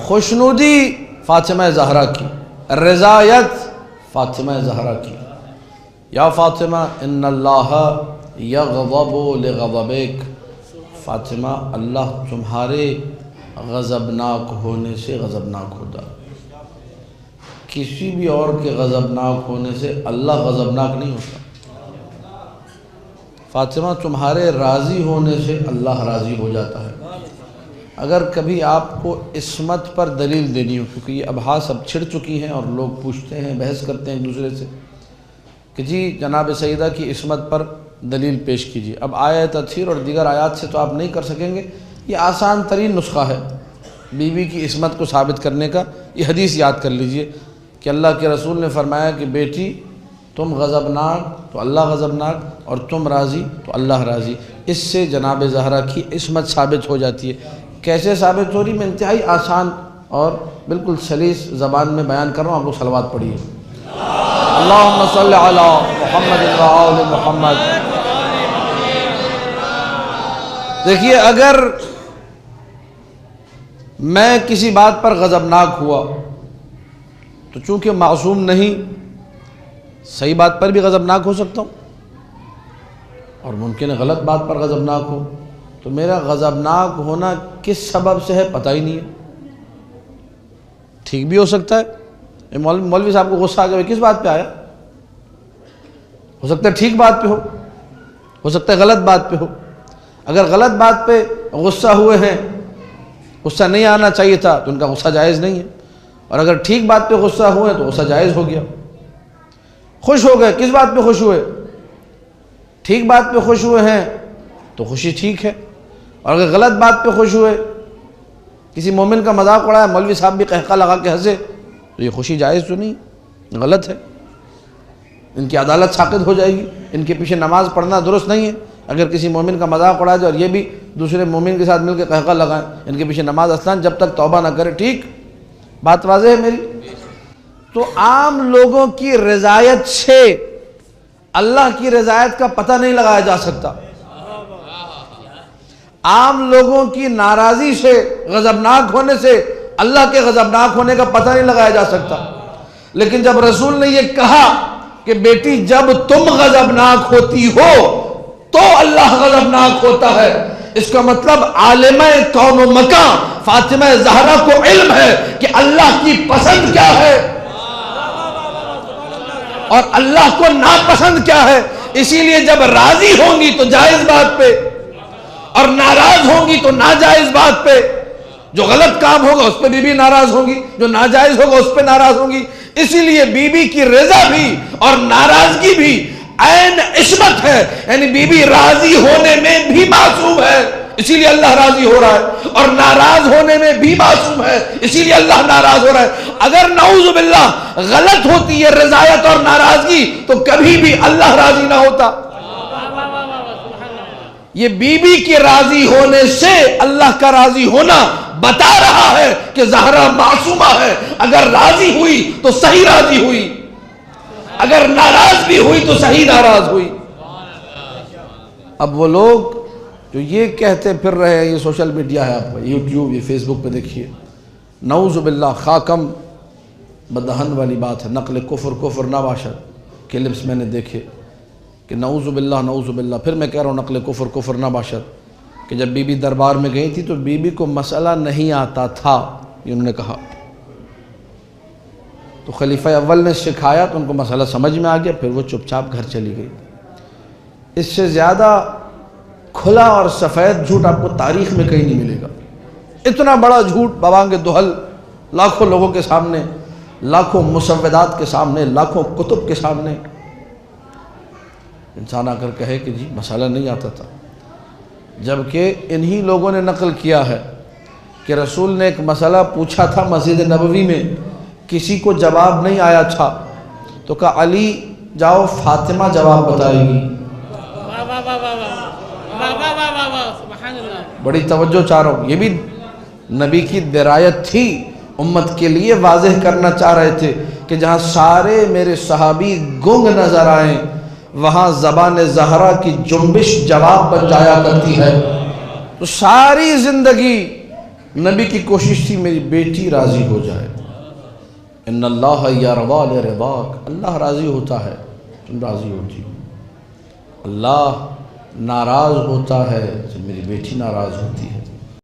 خوشنودی فاطمہ زہرا کی، رضایت فاطمہ زہرا کی۔ یا فاطمہ ان اللہ یغضب لغضبک، فاطمہ اللہ تمہارے غضبناک ہونے سے غضبناک ہوتا ہے۔ کسی بھی اور کے غضبناک ہونے سے اللہ غضبناک نہیں ہوتا۔ فاطمہ تمہارے راضی ہونے سے اللہ راضی ہو جاتا ہے۔ اگر کبھی آپ کو عصمت پر دلیل دینی ہو، کیونکہ یہ ابحاث اب چھڑ چکی ہیں اور لوگ پوچھتے ہیں، بحث کرتے ہیں ایک دوسرے سے کہ جی جناب سیدہ کی عصمت پر دلیل پیش کیجیے۔ اب آیت تطہیر اور دیگر آیات سے تو آپ نہیں کر سکیں گے، یہ آسان ترین نسخہ ہے بی بی کی عصمت کو ثابت کرنے کا۔ یہ حدیث یاد کر لیجئے کہ اللہ کے رسول نے فرمایا کہ بیٹی تم غضبناک تو اللہ غضبناک، اور تم راضی تو اللہ راضی۔ اس سے جناب زہرا کی عصمت ثابت ہو جاتی ہے۔ کیسے ثابت ہو رہی؟ میں انتہائی آسان اور بالکل سلیس زبان میں بیان کر رہا ہوں، آپ لوگ صلوات پڑھیے۔ اللہم صل علی محمد و آل محمد۔ دیکھیے، اگر میں کسی بات پر غضبناک ہوا تو چونکہ معصوم نہیں، صحیح بات پر بھی غضبناک ہو سکتا ہوں، اور ممکن ہے غلط بات پر غضبناک ہو، تو میرا غضبناک ہونا کس سبب سے ہے پتہ ہی نہیں ہے۔ ٹھیک بھی ہو سکتا ہے، مولوی صاحب کو غصہ آ گیا، کس بات پہ آیا؟ ہو سکتا ہے ٹھیک بات پہ ہو سکتا ہے غلط بات پہ ہو۔ اگر غلط بات پہ غصہ ہوئے ہیں، غصہ نہیں آنا چاہیے تھا تو ان کا غصہ جائز نہیں ہے، اور اگر ٹھیک بات پہ غصہ ہوئے تو غصہ جائز ہو گیا۔ خوش ہو گئے، کس بات پہ خوش ہوئے؟ ٹھیک بات پہ خوش ہوئے ہیں تو خوشی ٹھیک ہے، اور اگر غلط بات پہ خوش ہوئے، کسی مومن کا مذاق اڑایا، مولوی صاحب بھی قہقہ لگا کے ہنسے، تو یہ خوشی جائز تو نہیں، غلط ہے۔ ان کی عدالت ساقط ہو جائے گی، ان کے پیچھے نماز پڑھنا درست نہیں ہے۔ اگر کسی مومن کا مذاق اڑایا جائے اور یہ بھی دوسرے مومن کے ساتھ مل کے قہقہ لگائیں، ان کے پیچھے نماز اصلاً جب تک توبہ نہ کرے۔ ٹھیک بات واضح ہے میری؟ تو عام لوگوں کی رضایت سے اللہ کی رضایت کا پتہ نہیں لگایا جا سکتا۔ عام لوگوں کی ناراضی سے، غضبناک ہونے سے اللہ کے غضبناک ہونے کا پتہ نہیں لگایا جا سکتا۔ لیکن جب رسول نے یہ کہا کہ بیٹی جب تم غضبناک ہوتی ہو تو اللہ غضبناک ہوتا ہے، اس کا مطلب عالمہ کون و مکان فاطمہ زہرا کو علم ہے کہ اللہ کی پسند کیا ہے اور اللہ کو ناپسند کیا ہے۔ اسی لیے جب راضی ہوں گی تو جائز بات پہ، اور ناراض ہوں گی تو ناجائز بات پہ۔ جو غلط کام ہوگا اس پہ بی بی ناراض ہوگی، جو ناجائز ہوگا اس پہ ناراض ہوگی۔ اسی لیے بی بی کی رضا بھی اور ناراضگی بھی عین عصمت ہے، یعنی بی بی راضی ہونے میں بھی معصوم ہے، اسی لیے اللہ راضی ہو رہا ہے، اور ناراض ہونے میں بھی معصوم ہے، اسی لیے اللہ ناراض ہو رہا ہے۔ اگر نعوذ باللہ غلط ہوتی ہے رضایت اور ناراضگی تو کبھی بھی اللہ راضی نہ ہوتا۔ یہ بی بی کے راضی ہونے سے اللہ کا راضی ہونا بتا رہا ہے کہ زہرا معصومہ ہے۔ اگر راضی ہوئی تو صحیح راضی ہوئی، اگر ناراض بھی ہوئی تو صحیح ناراض ہوئی۔ اب وہ لوگ جو یہ کہتے پھر رہے ہیں، یہ سوشل میڈیا ہے، آپ کو یوٹیوب، یہ فیس بک پہ دیکھیے، نعوذ باللہ خاکم بدہن والی بات ہے، نقل کفر نہ باشد کے لبس میں نے دیکھے کہ نعوذ باللہ، پھر میں کہہ رہا ہوں نقل کفر نہ باشد، کہ جب بی بی دربار میں گئی تھی تو بی بی کو مسئلہ نہیں آتا تھا، یہ انہوں نے کہا، تو خلیفہ اول نے سکھایا تو ان کو مسئلہ سمجھ میں آ گیا، پھر وہ چپ چاپ گھر چلی گئی۔ اس سے زیادہ کھلا اور سفید جھوٹ آپ کو تاریخ میں کہیں نہیں ملے گا۔ اتنا بڑا جھوٹ بوانگ دہل، لاکھوں لوگوں کے سامنے، لاکھوں مسودات کے سامنے، لاکھوں کتب کے سامنے انسان آ کر کہے کہ جی مسئلہ نہیں آتا تھا، جبکہ انہی لوگوں نے نقل کیا ہے کہ رسول نے ایک مسئلہ پوچھا تھا مسجد نبوی میں، کسی کو جواب نہیں آیا تھا، تو کہا علی جاؤ فاطمہ جواب بتائے گی۔ بڑی توجہ چاہ رہا ہوں، یہ بھی نبی کی درایت تھی، امت کے لیے واضح کرنا چاہ رہے تھے کہ جہاں سارے میرے صحابی گنگ نظر آئیں وہاں زبان زہرا کی جنبش جواب بن جایا کرتی ہے۔ تو ساری زندگی نبی کی کوشش تھی میری بیٹی راضی ہو جائے. ان اللہ یرضی لرضاک، اللہ راضی ہوتا ہے تم راضی ہوتی ہو. اللہ ناراض ہوتا ہے جب میری بیٹی ناراض ہوتی ہے.